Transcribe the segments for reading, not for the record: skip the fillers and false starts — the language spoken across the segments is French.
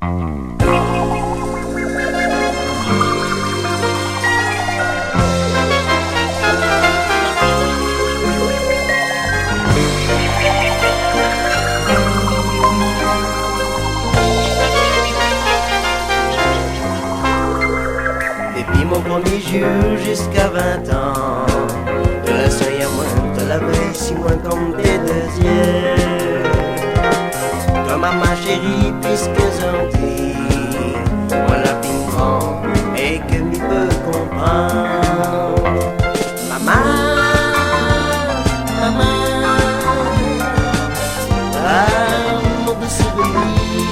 Depuis mon premier jour jusqu'à 20 ans, de la soleil à moins, de la veille si moins comme tes deux yeux. Toi maman chérie, puisque j'en dis, moi la vie grand et que m'y peut comprendre. Maman, maman, mon doux souvenir.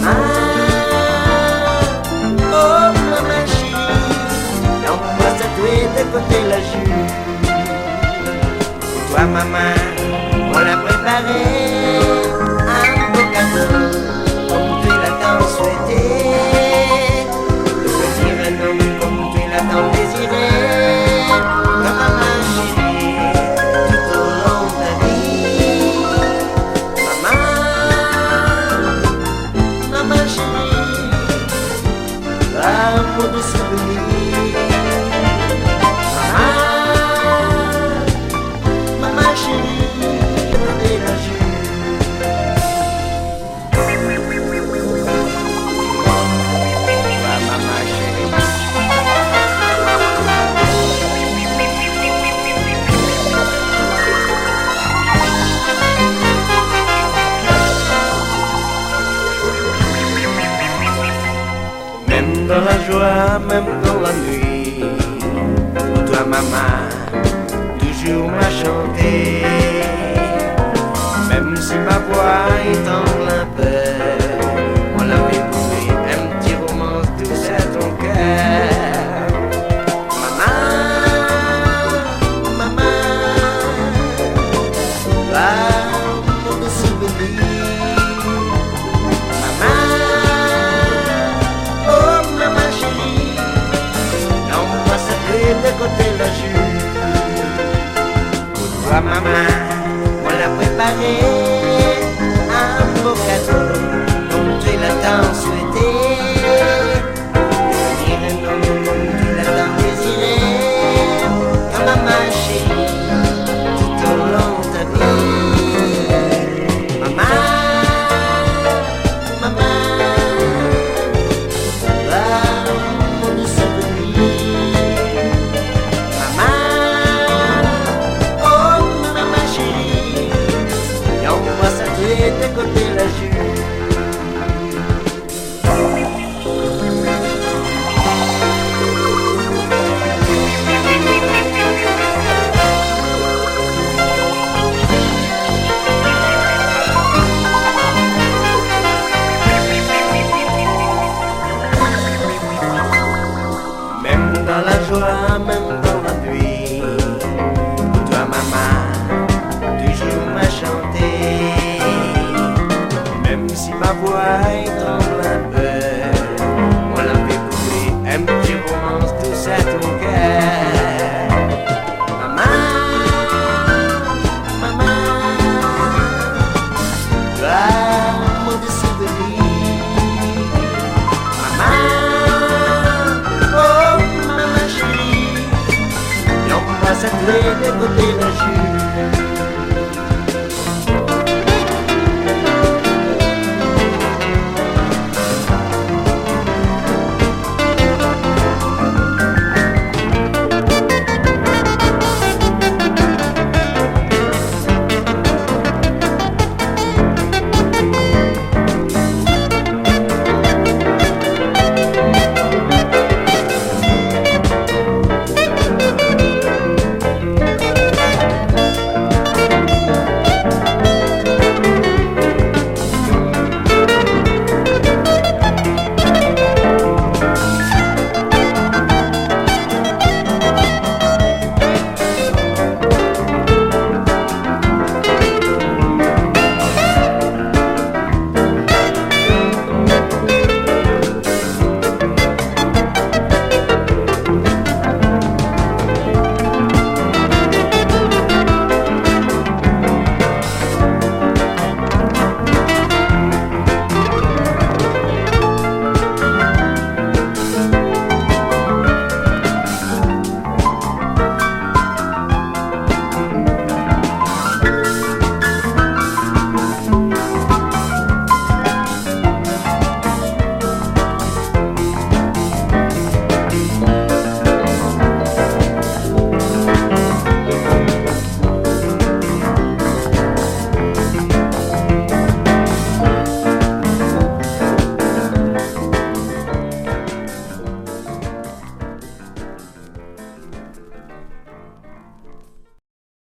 Maman, oh maman chérie, l'emploi ça doit de côté la jus. Pour toi maman, on l'a préparé un beau cadeau, comme tu l'as tant souhaité. Devenir un homme comme tu l'as tant désiré. Toi maman chérie, tout au long de ta vie. Maman, maman chérie, l'amour de souvenir. Maman chérie, donnez la jus. Maman chérie. Même dans la joie, même dans la nuit, toi maman, toujours m'a chanté. Même si ma voix est en un peu, on l'avait trouvé un petit romance douce à ton cœur. Maman, maman, l'amour de souvenir. Maman, oh maman chérie, l'emploi ça fait de côté la jus. Pour toi maman, on l'a préparé un beau cadeau, comme tu l'as tant souhaité. Devenir un homme comme tu l'as tant désiré. Toi maman chérie, tout au long de ta vie. Maman, maman, l'amour de souvenir. Maman, oh maman chérie, l'envoie ça de côté la jus. Même dans la joie, même dans la nuit, toi maman, toujours m'a chanté. Même si ma voix est tremble un peu, on l'a fait couler un petit romance douce à ton cœur. Maman, maman, l'amour de souvenir. Maman, oh maman chérie, l'emploi ça te de côté la jus.